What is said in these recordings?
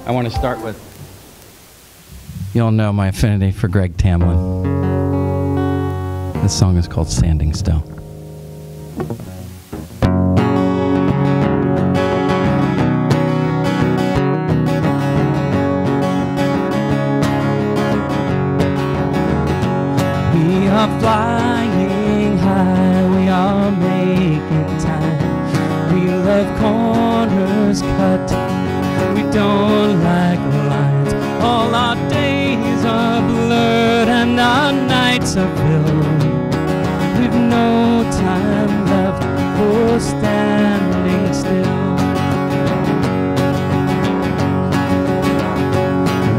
I want to start with, you all know my affinity for Greg Tamlin. This song is called Standing Still. We are flying high, we are making time. We love corners cut, we don't like lines. All our days are blurred and our nights are filled. We've no time left for standing still.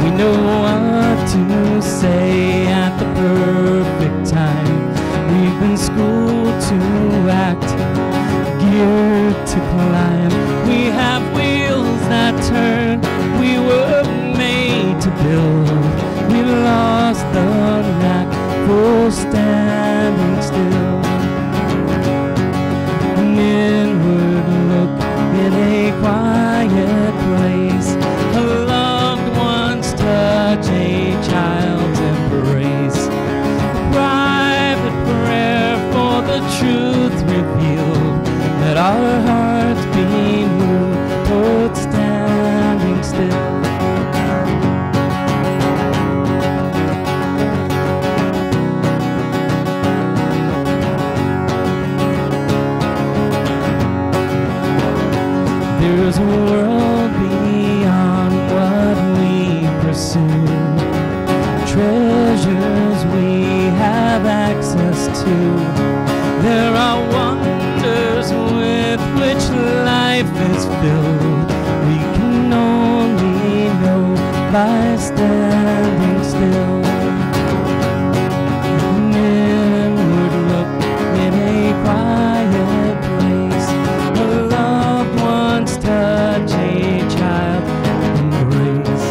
We know what to say at the perfect time. We've been schooled to act, geared to climb. We have wheels that turn, we were made to build. We've lost the knack for standing still. An inward look in a quiet place, a loved one's touch, a child's embrace, a private prayer for the truth revealed. Let our hearts be moved towards standing still. There's a world beyond what we pursue, treasures we have access to. There are wonders with which life is filled. We can only know by standing still. An inward look in a quiet place, a loved one's touch, a child embrace,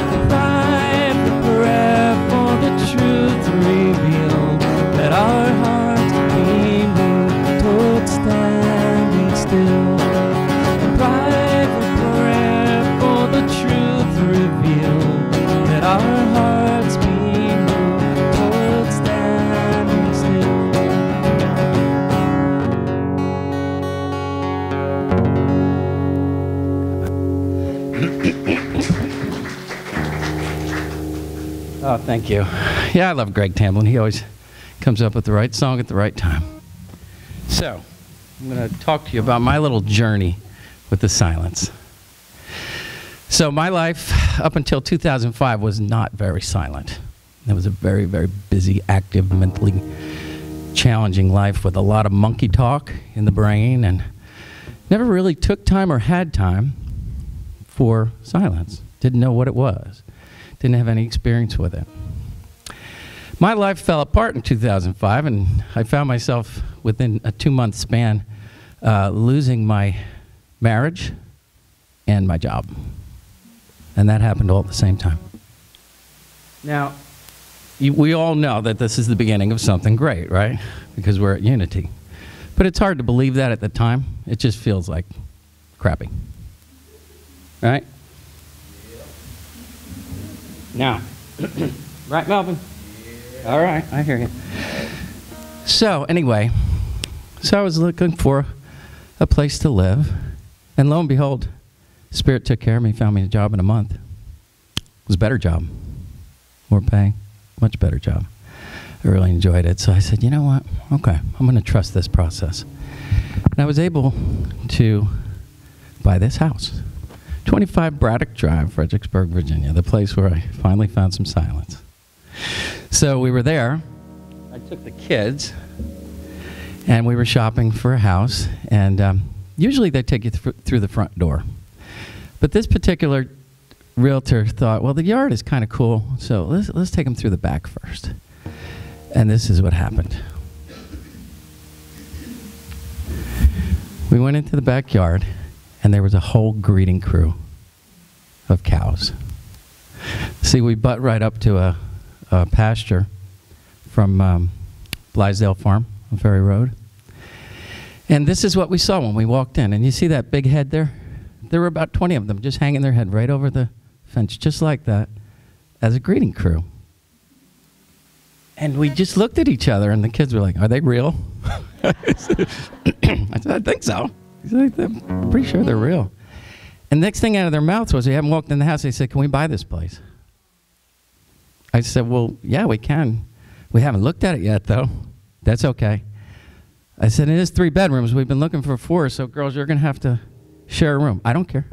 a private prayer for the truth revealed. Let our hearts be moved towards standing still. A private prayer for the truth revealed. Let our hearts be moved towards standing still. Oh, thank you. Yeah, I love Greg Tamlin. He always comes up with the right song at the right time. So, I'm going to talk to you about my little journey with the silence. So, my life up until 2005 was not very silent. It was a very, very busy, active, mentally challenging life with a lot of monkey talk in the brain, and never really took time or had time for silence. Didn't know what it was. Didn't have any experience with it. My life fell apart in 2005, and I found myself within a 2-month span losing my marriage and my job. And that happened all at the same time. Now, we all know that this is the beginning of something great, right? Because we're at Unity. But it's hard to believe that at the time. It just feels like crappy. Right? Now, right, Melvin? Yeah. All right, I hear you. So, anyway, I was looking for a place to live, and lo and behold, Spirit took care of me, found me a job in a month. It was a better job, more pay, much better job. I really enjoyed it, so I said, you know what? Okay, I'm going to trust this process. And I was able to buy this house. 25 Braddock Drive, Fredericksburg, Virginia, the place where I finally found some silence. So we were there. I took the kids, and we were shopping for a house. And usually they take you through the front door. But this particular realtor thought, well, the yard is kind of cool, so let's take them through the back first. And this is what happened. We went into the backyard, and there was a whole greeting crew of cows. See, we butt right up to a pasture from Blithedale Farm on Ferry Road. And this is what we saw when we walked in. And you see that big head there? There were about 20 of them just hanging their head right over the fence just like that as a greeting crew. And we just looked at each other, and the kids were like, "Are they real?" I said, "I think so." He's like, "I'm pretty sure they're real." And next thing out of their mouths was, "We haven't walked in the house." They said, "Can we buy this place?" I said, "Well, yeah, we can. We haven't looked at it yet, though." "That's okay." I said, "It is 3 bedrooms. We've been looking for 4, so girls, you're going to have to share a room." "I don't care."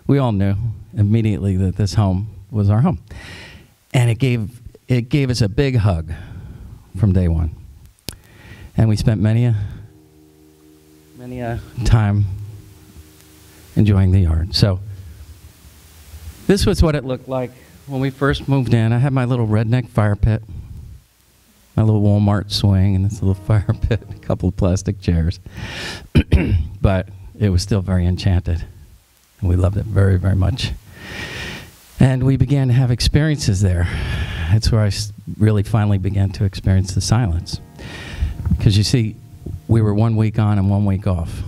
We all knew immediately that this home was our home. And it gave us a big hug from day one. And we spent many a time enjoying the yard. So this was what it looked like when we first moved in. I had my little redneck fire pit, my little Walmart swing, and this little fire pit, a couple of plastic chairs. But it was still very enchanted, and we loved it very, very much. And we began to have experiences there. That's where I really finally began to experience the silence. Because you see, we were 1 week on and 1 week off.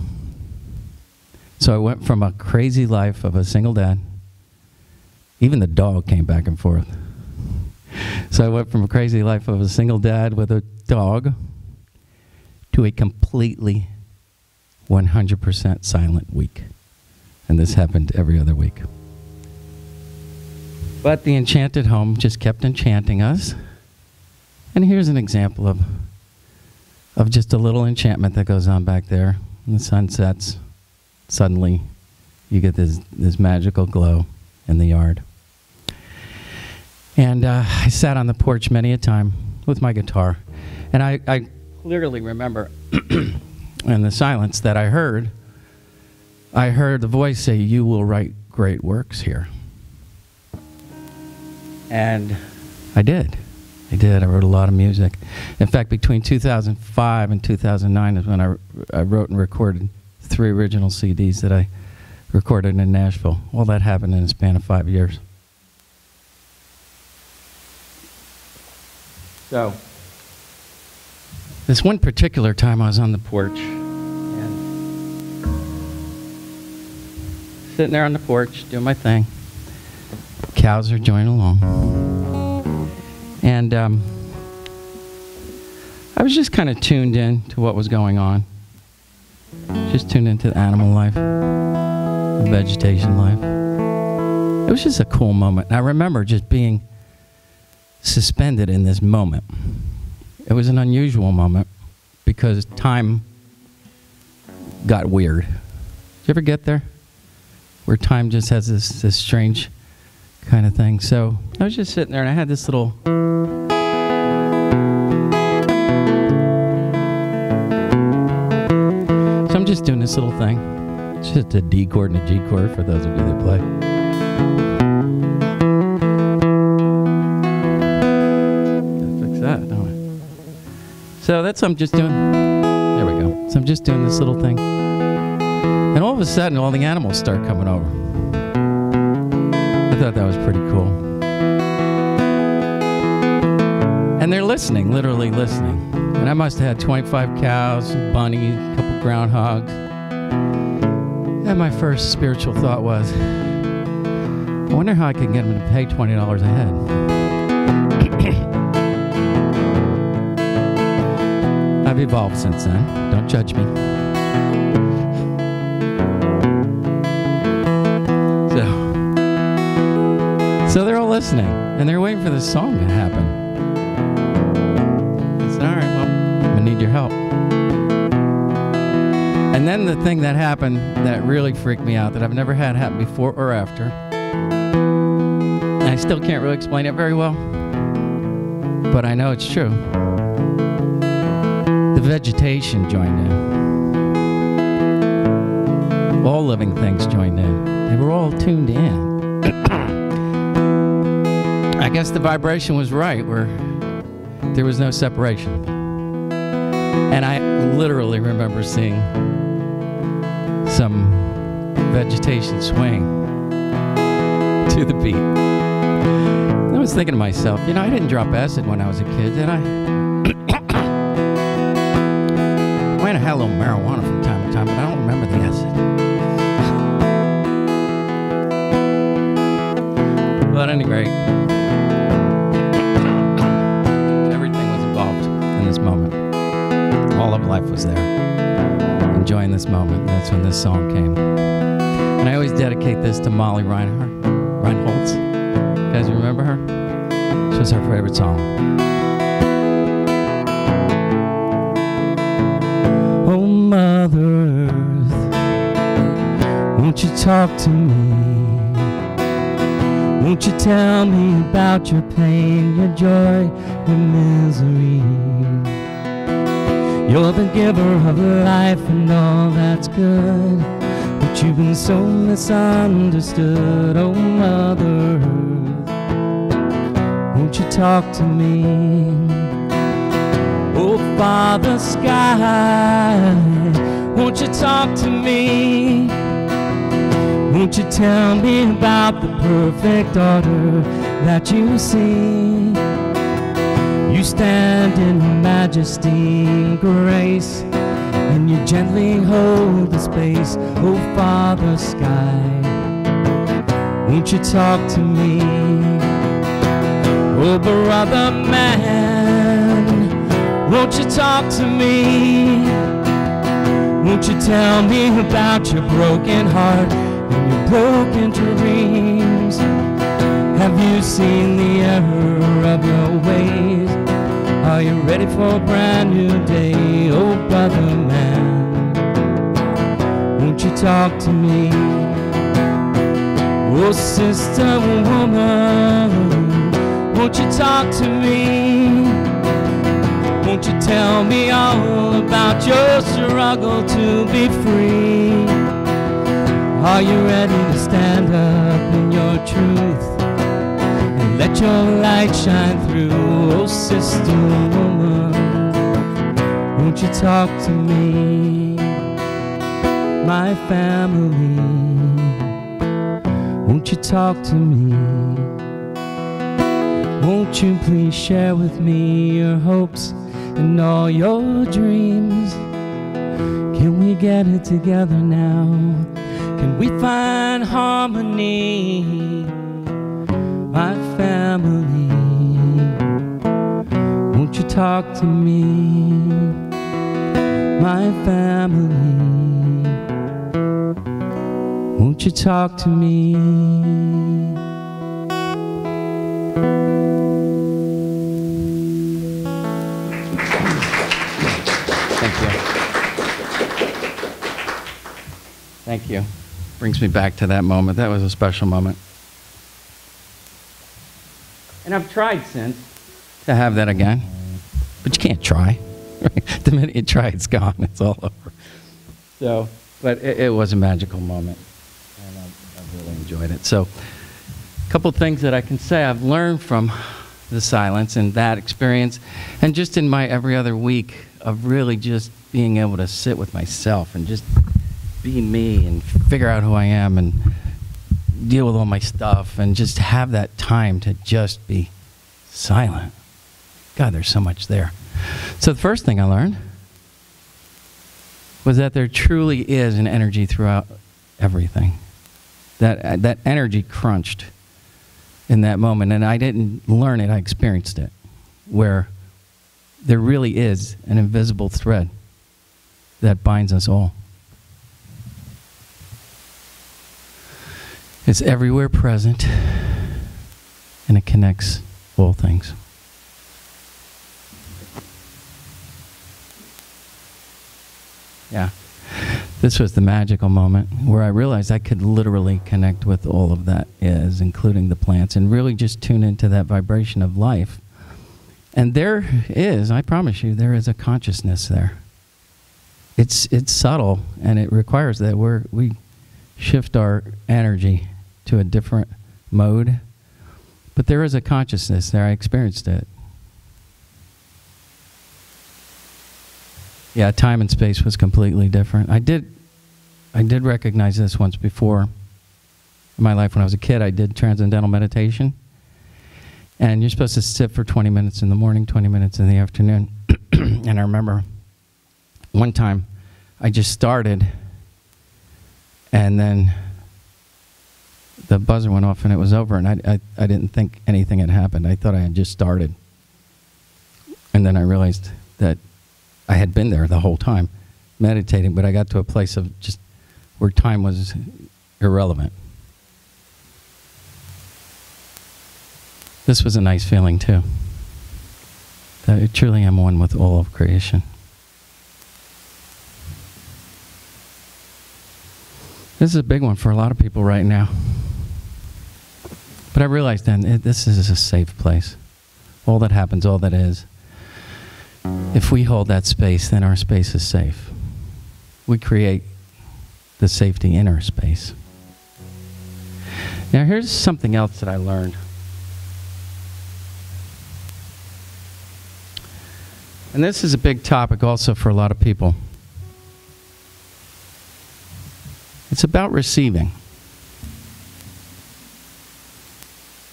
So I went from a crazy life of a single dad. Even the dog came back and forth. So I went from a crazy life of a single dad with a dog to a completely 100% silent week. And this happened every other week. But the enchanted home just kept enchanting us. And here's an example of just a little enchantment that goes on back there. When the sun sets, suddenly you get this magical glow in the yard. And I sat on the porch many a time with my guitar. And I clearly remember in the silence that I heard the voice say, "You will write great works here." And I did. I wrote a lot of music. In fact, between 2005 and 2009 is when I wrote and recorded 3 original CDs that I recorded in Nashville. All that happened in a span of 5 years. So, this one particular time I was on the porch, and sitting there on the porch, doing my thing. Cows are joining along. And I was just kind of tuned in to what was going on. Just tuned into the animal life, the vegetation life. It was just a cool moment. And I remember just being suspended in this moment. It was an unusual moment because time got weird. Did you ever get there? Where time just has this strange kind of thing. So I was just sitting there and I had this little so I'm just doing this little thing. It's just a D chord and a G chord for those of you that play. Gotta fix that, don't I? So that's what I'm just doing. There we go. So I'm just doing this little thing. And all of a sudden all the animals start coming over. I thought that was pretty cool. And they're listening, literally listening. And I must have had 25 cows, a bunny, a couple groundhogs. And my first spiritual thought was, I wonder how I can get them to pay $20 a head. I've evolved since then. Don't judge me. So they're all listening, and they're waiting for this song to happen. I said, all right, well, I'm going to need your help. And then the thing that happened that really freaked me out, that I've never had happen before or after, and I still can't really explain it very well, but I know it's true. The vegetation joined in. All living things joined in. They were all tuned in. I guess the vibration was right, where there was no separation. And I literally remember seeing some vegetation swing to the beat. I was thinking to myself, you know, I didn't drop acid when I was a kid, did I? Might have had a little marijuana from time to time, but I don't remember the acid. any rate, everything was involved in this moment. All of life was there. Enjoying this moment. That's when this song came. And I always dedicate this to Molly Reinholtz. You guys remember her? She was her favorite song. Oh, Mother Earth, won't you talk to me? Won't you tell me about your pain, your joy, your misery? You're the giver of life and all that's good, but you've been so misunderstood. Oh, Mother Earth, won't you talk to me? Oh, Father Sky, won't you talk to me? Won't you tell me about the perfect order that you see? You stand in majesty and grace, and you gently hold the space. Oh, Father Sky, won't you talk to me? Oh, Brother Man, won't you talk to me? Won't you tell me about your broken heart and your broken dreams? Have you seen the error of your ways? Are you ready for a brand new day? Oh, Brother Man, won't you talk to me? Oh, Sister Woman, won't you talk to me? Won't you tell me all about your struggle to be free? Are you ready to stand up in your truth and let your light shine through? Oh, Sister Woman, won't you talk to me? My family, won't you talk to me? Won't you please share with me your hopes and all your dreams? Can we get it together now? Can we find harmony? My family, won't you talk to me? My family, won't you talk to me? Thank you. Brings me back to that moment. That was a special moment. And I've tried since to have that again, but you can't try. The minute you try, it's gone. It's all over. So, but it was a magical moment, and I really enjoyed it. So, a couple things that I can say I've learned from the silence and that experience, and just in my every other week of really just being able to sit with myself and just be me and figure out who I am and deal with all my stuff and just have that time to just be silent. God, there's so much there. So the first thing I learned was that there truly is an energy throughout everything. That energy crunched in that moment, and I didn't learn it, I experienced it, where there really is an invisible thread that binds us all. It's everywhere present, and it connects all things. Yeah. This was the magical moment where I realized I could literally connect with all of that is, including the plants, and really just tune into that vibration of life. And there is, I promise you, there is a consciousness there. It's subtle, and it requires that we shift our energy to a different mode. But there is a consciousness there. I experienced it. Yeah, time and space was completely different. I did recognize this once before in my life. When I was a kid, I did transcendental meditation. And you're supposed to sit for 20 minutes in the morning, 20 minutes in the afternoon. And I remember one time I just started, and then the buzzer went off and it was over, and I didn't think anything had happened. I thought I had just started. And then I realized that I had been there the whole time meditating, but I got to a place of just where time was irrelevant. This was a nice feeling too, that I truly am one with all of creation. This is a big one for a lot of people right now. But I realized then, this is a safe place. All that happens, all that is. If we hold that space, then our space is safe. We create the safety in our space. Now here's something else that I learned. And this is a big topic also for a lot of people. It's about receiving.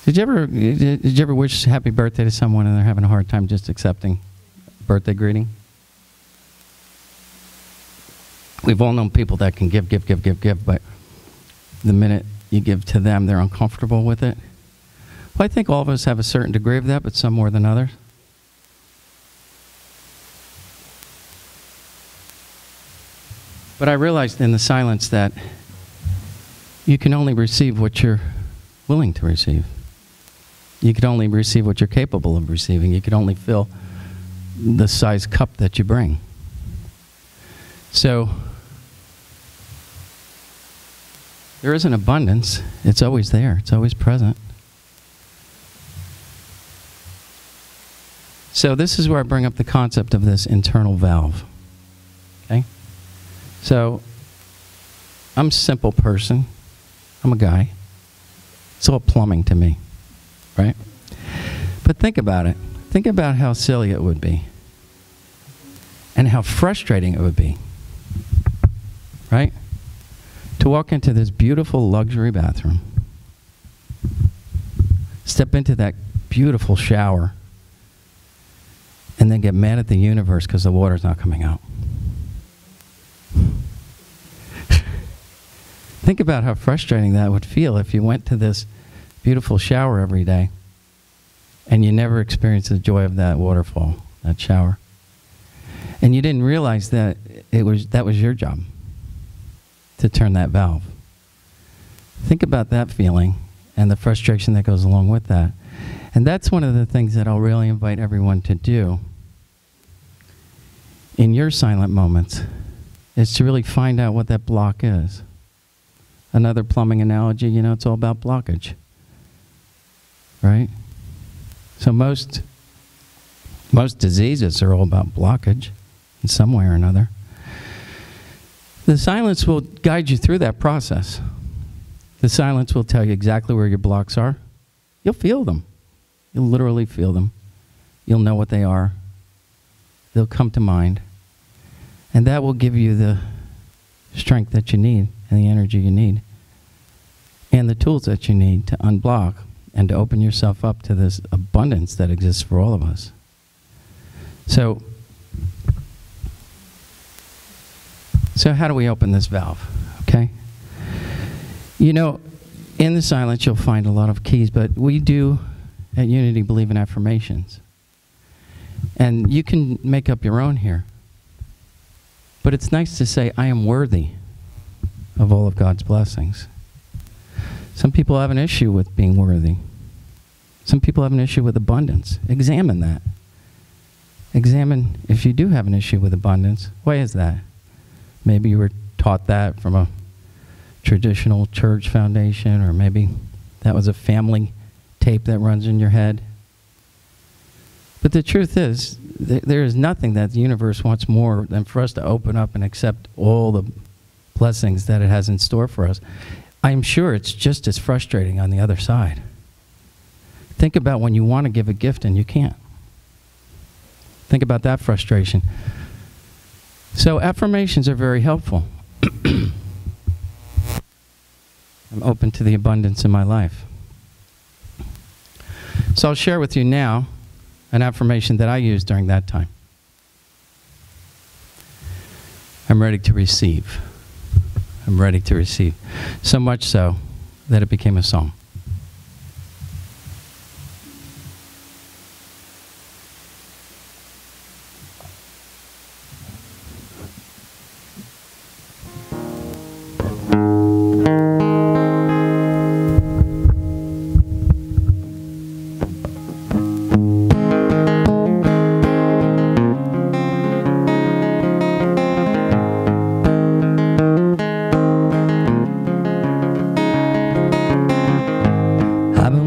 Did you ever wish happy birthday to someone and they're having a hard time just accepting birthday greeting? We've all known people that can give, but the minute you give to them, they're uncomfortable with it. Well, I think all of us have a certain degree of that, but some more than others. But I realized in the silence that you can only receive what you're willing to receive. You can only receive what you're capable of receiving. You can only fill the size cup that you bring. So there is an abundance. It's always there. It's always present. So this is where I bring up the concept of this internal valve. Okay? So I'm a simple person. I'm a guy. It's all plumbing to me, right? But think about it. Think about how silly it would be and how frustrating it would be, right? To walk into this beautiful luxury bathroom, step into that beautiful shower, and then get mad at the universe because the water's not coming out. Think about how frustrating that would feel if you went to this beautiful shower every day and you never experienced the joy of that waterfall, that shower. And you didn't realize that that was your job, to turn that valve. Think about that feeling and the frustration that goes along with that. And that's one of the things that I'll really invite everyone to do in your silent moments, is to really find out what that block is. Another plumbing analogy, you know, it's all about blockage, right? So most diseases are all about blockage in some way or another. The silence will guide you through that process. The silence will tell you exactly where your blocks are. You'll feel them. You'll literally feel them. You'll know what they are. They'll come to mind. And that will give you the strength that you need and the energy you need and the tools that you need to unblock and to open yourself up to this abundance that exists for all of us. So how do we open this valve? Okay? You know, in the silence you'll find a lot of keys, but we do at Unity believe in affirmations. And you can make up your own here. But it's nice to say, I am worthy of all of God's blessings. Some people have an issue with being worthy. Some people have an issue with abundance. Examine that. Examine if you do have an issue with abundance. Why is that? Maybe you were taught that from a traditional church foundation, or maybe that was a family tape that runs in your head. But the truth is, there is nothing that the universe wants more than for us to open up and accept all the blessings that it has in store for us. I'm sure it's just as frustrating on the other side. Think about when you want to give a gift and you can't. Think about that frustration. So affirmations are very helpful. I'm open to the abundance in my life. So I'll share with you now an affirmation that I used during that time. I'm ready to receive. I'm ready to receive. So much so, that it became a song.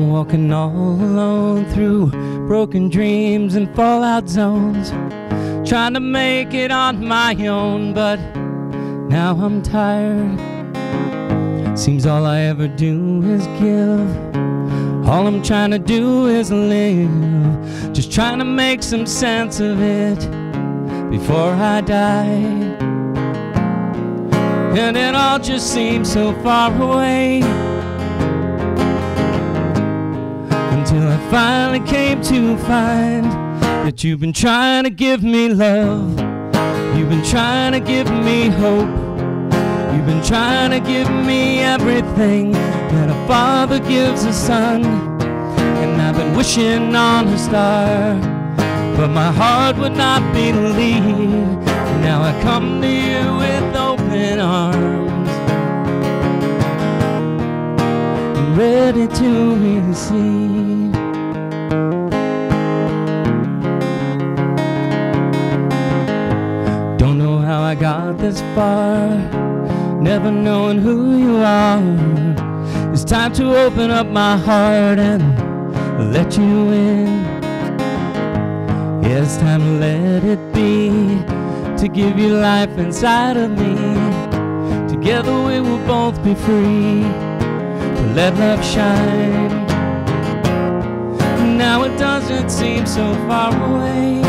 Walking all alone through broken dreams and fallout zones, trying to make it on my own, but now I'm tired. Seems all I ever do is give. All I'm trying to do is live, just trying to make some sense of it before I die. And it all just seems so far away, until I finally came to find that you've been trying to give me love. You've been trying to give me hope. You've been trying to give me everything that a father gives a son. And I've been wishing on a star, but my heart would not believe. Now I come to you with open arms, ready to receive. Don't know how I got this far, never knowing who you are. It's time to open up my heart and let you in. Yeah, it's time to let it be, to give you life inside of me. Together we will both be free, to let love shine. Now it doesn't seem so far away,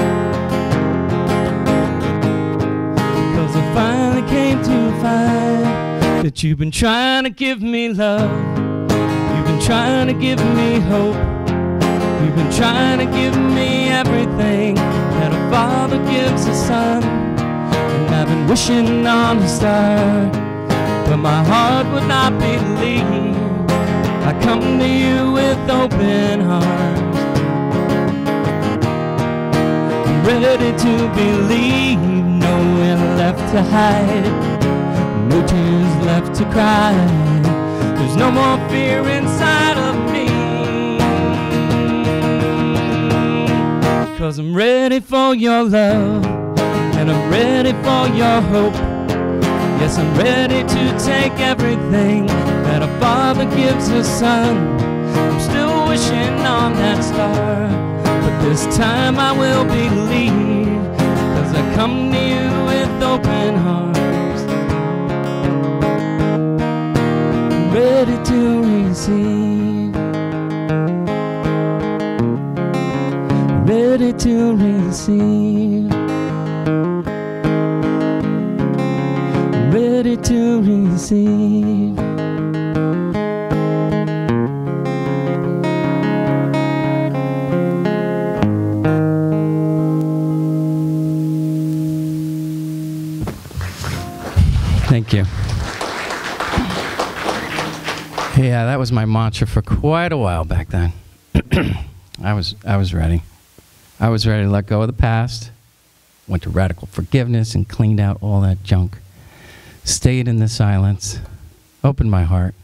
because I finally came to find that you've been trying to give me love. You've been trying to give me hope. You've been trying to give me everything that a father gives a son. And I've been wishing on a star, but my heart would not believe. I come to you with open arms, ready to believe. Nowhere left to hide, no tears left to cry. There's no more fear inside of me, 'cause I'm ready for your love, and I'm ready for your hope. Yes, I'm ready to take everything that a father gives a son. I'm still wishing on that star, but this time I will believe, 'cause I come to you with open arms, ready to receive, ready to receive, ready to receive. Thank you. Yeah, that was my mantra for quite a while back then. I was ready. I was ready to let go of the past. Went to radical forgiveness and cleaned out all that junk. Stayed in the silence, opened my heart,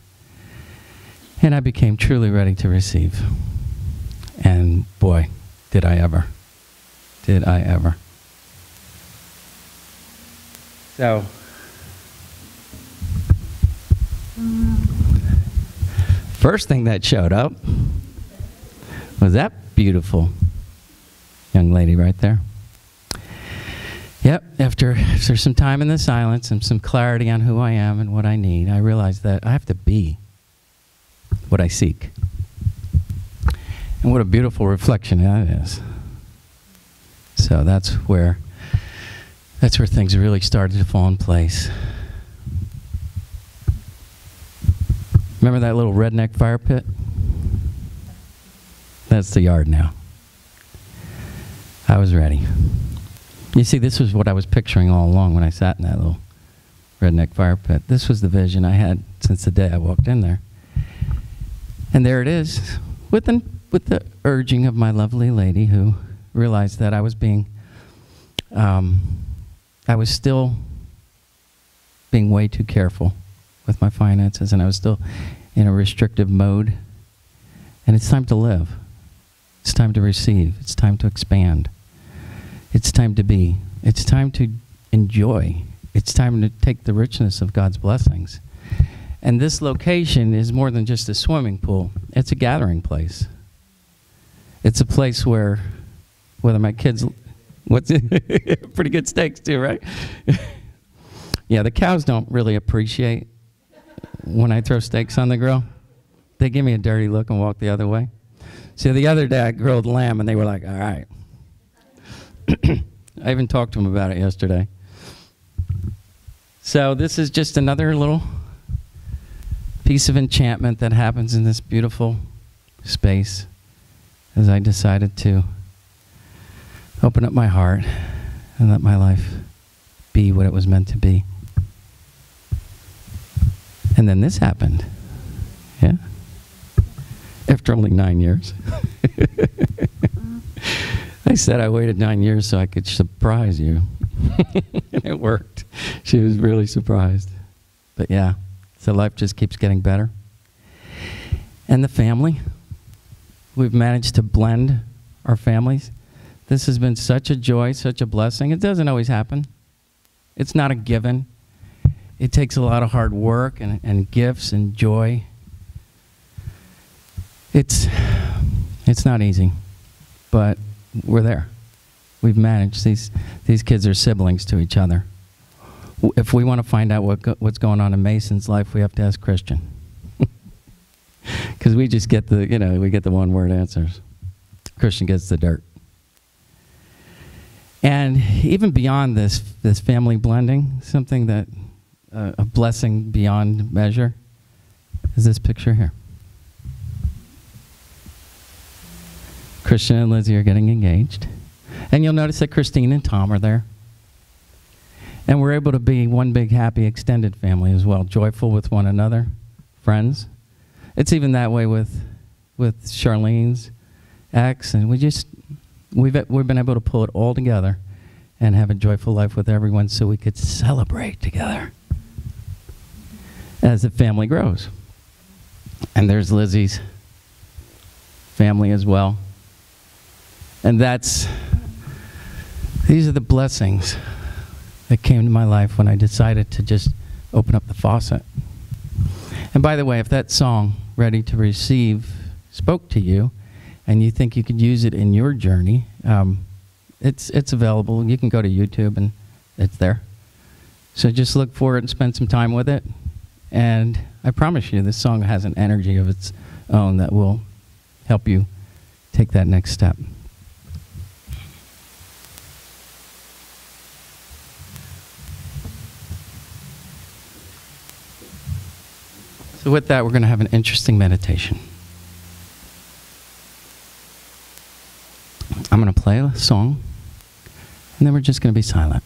and I became truly ready to receive. And boy, did I ever. Did I ever. So, first thing that showed up was that beautiful young lady right there. Yep, after some time in the silence and some clarity on who I am and what I need, I realized that I have to be what I seek. And what a beautiful reflection that is. So that's where things really started to fall in place. Remember that little redneck fire pit? That's the yard now. I was ready. You see, this was what I was picturing all along when I sat in that little redneck fire pit. This was the vision I had since the day I walked in there. And there it is, with the urging of my lovely lady, who realized that I was still being way too careful with my finances, and I was still in a restrictive mode. And it's time to live. It's time to receive. It's time to expand. It's time to be. It's time to enjoy. It's time to take the richness of God's blessings. And this location is more than just a swimming pool. It's a gathering place. It's a place where, whether my kids, pretty good steaks too, right? Yeah, the cows don't really appreciate when I throw steaks on the grill. They give me a dirty look and walk the other way. So the other day I grilled lamb and they were like, all right. I even talked to them about it yesterday. So this is just another little piece of enchantment that happens in this beautiful space as I decided to open up my heart and let my life be what it was meant to be. And then this happened. Yeah. After only 9 years. I said I waited 9 years so I could surprise you. And it worked. She was really surprised. But yeah. So life just keeps getting better. And the family. We've managed to blend our families. This has been such a joy, such a blessing. It doesn't always happen. It's not a given. It takes a lot of hard work and gifts and joy. It's not easy, but we're there. We've managed. These kids are siblings to each other. If we want to find out what's going on in Mason's life, we have to ask Christian. Because we just get we get the one-word answers. Christian gets the dirt. And even beyond this family blending, something that a blessing beyond measure is this picture here. Christian and Lizzie are getting engaged. And you'll notice that Christine and Tom are there. And we're able to be one big, happy, extended family as well, joyful with one another, friends. It's even that way with Charlene's ex, and we've been able to pull it all together and have a joyful life with everyone so we could celebrate together as the family grows. And there's Lizzie's family as well. And these are the blessings that came to my life when I decided to just open up the faucet. And by the way, if that song, Ready to Receive, spoke to you, and you think you could use it in your journey, it's available. You can go to YouTube and it's there. So just look for it and spend some time with it. And I promise you, this song has an energy of its own that will help you take that next step. So with that, we're going to have an interesting meditation. I'm going to play a song, and then we're just going to be silent.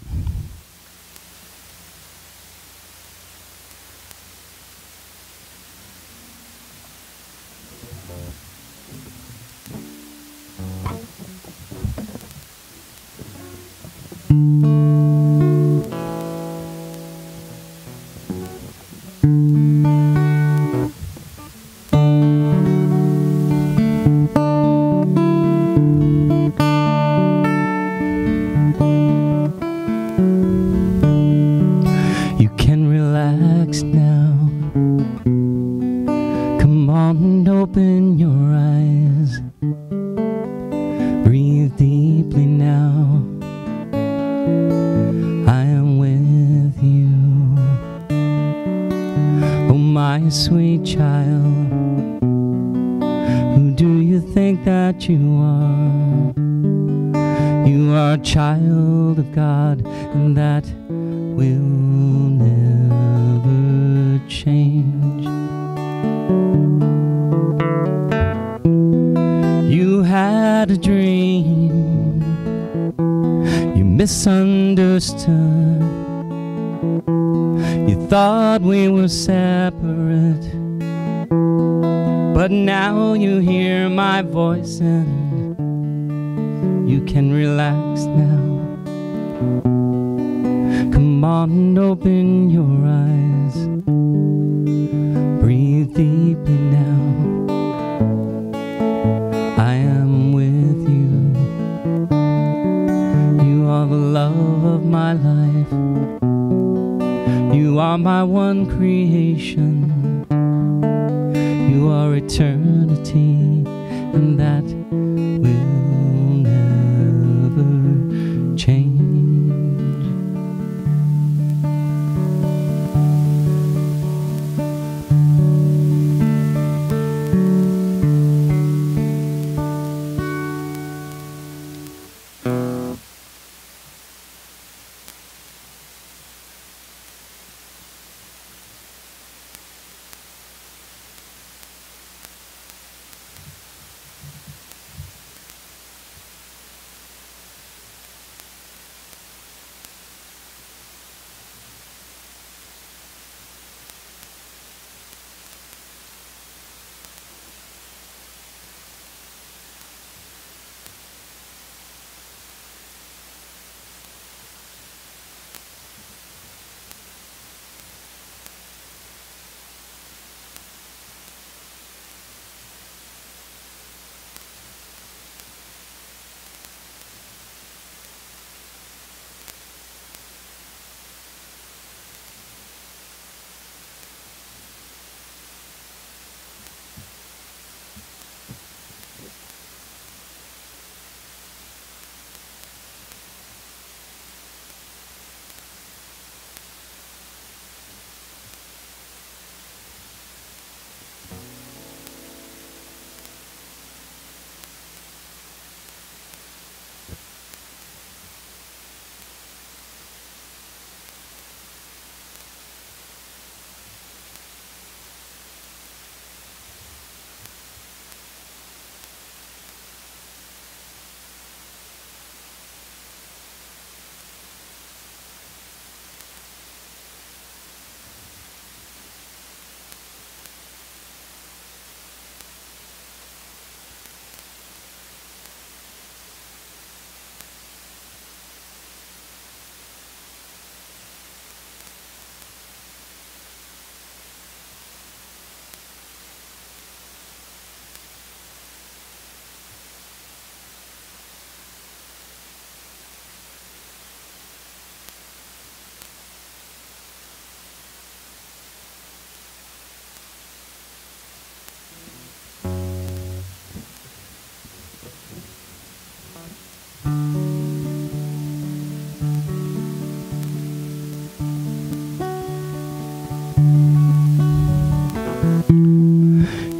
Sweet child, who do you think that you are? You are a child of God, and that will never change. You had a dream, you misunderstood. You thought we were separate, But now you hear my voice and you can relax now. Come on and open your eyes. Breathe deeply now. I am with you. You are the love of my life. You are my one creation. You are eternity, and that will never change.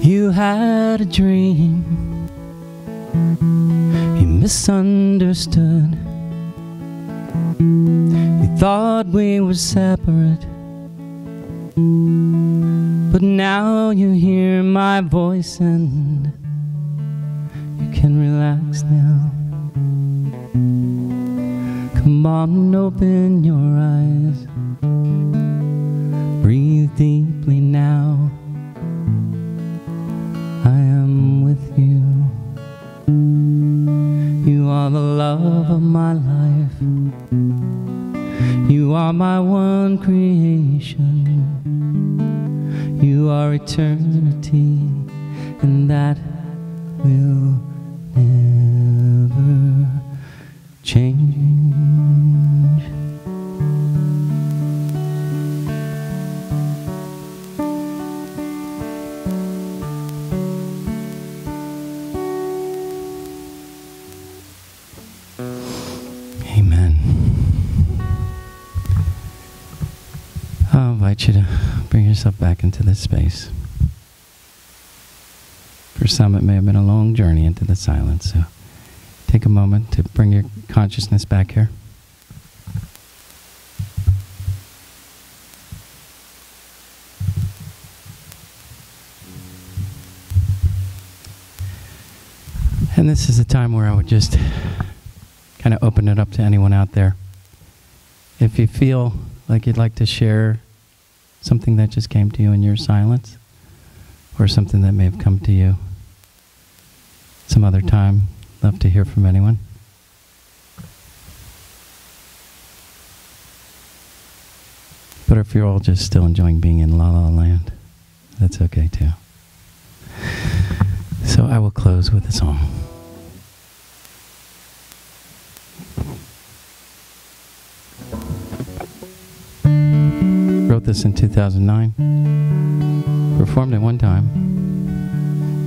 You had a dream, you misunderstood. You thought we were separate, but now you hear my voice and you can relax now. Come on and open your eyes. Breathe deeply now. I am with you. You are the love of my life. You are my one creation. You are eternity, and that will never change. Amen. I'll invite you to bring yourself back into this space. For some, it may have been a long journey into the silence, so take a moment to bring your consciousness back here. And this is a time where I would just kind of open it up to anyone out there. If you feel like you'd like to share something that just came to you in your silence, or something that may have come to you some other time. Love to hear from anyone. But if you're all just still enjoying being in La La Land, that's okay too. So I will close with a song. Wrote this in 2009. Performed it one time.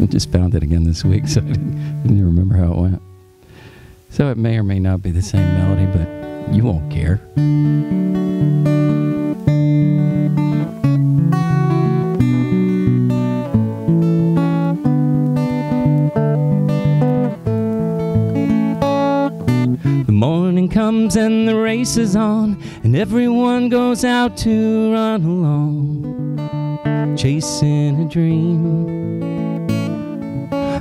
I just found it again this week, so I didn't remember how it went. So it may or may not be the same melody, but you won't care. The morning comes and the race is on, and everyone goes out to run along, chasing a dream.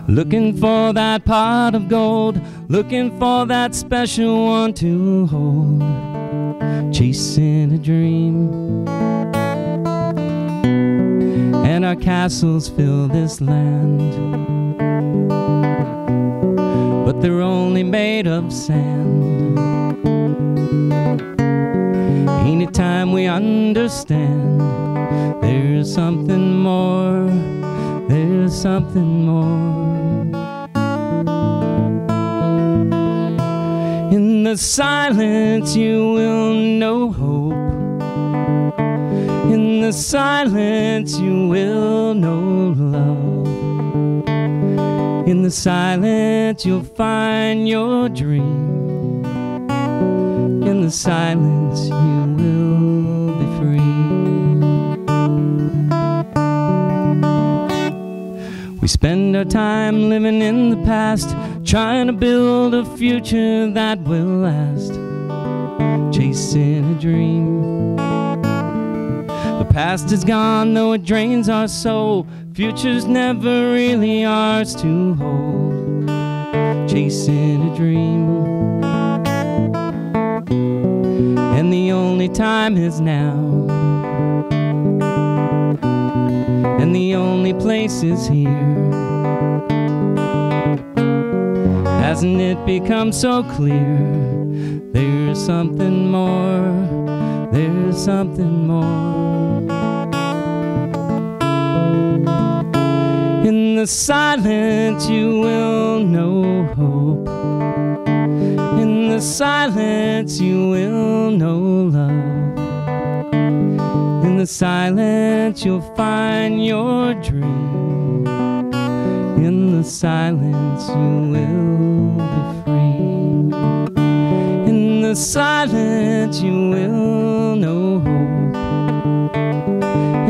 Looking for that pot of gold, looking for that special one to hold, chasing a dream. And our castles fill this land, but they're only made of sand. Anytime we understand there's something more, there's something more. In the silence you will know hope. In the silence you will know love. In the silence you'll find your dream. In the silence you will be free. We spend our time living in the past, trying to build a future that will last, chasing a dream. The past is gone, though it drains our soul. Future's never really ours to hold, chasing a dream. And the only time is now, and the only place is here. Hasn't it become so clear? There's something more, there's something more. In the silence you will know hope. In the silence you will know love. In the silence you'll find your dream. In the silence you will be free. In the silence you will know hope.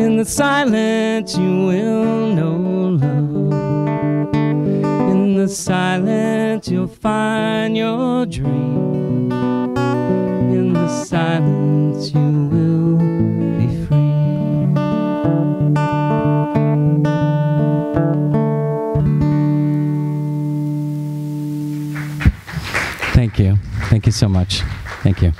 In the silence you will know love. In the silence you'll find your dream. In the silence you will be free. Thank you. Thank you so much. Thank you.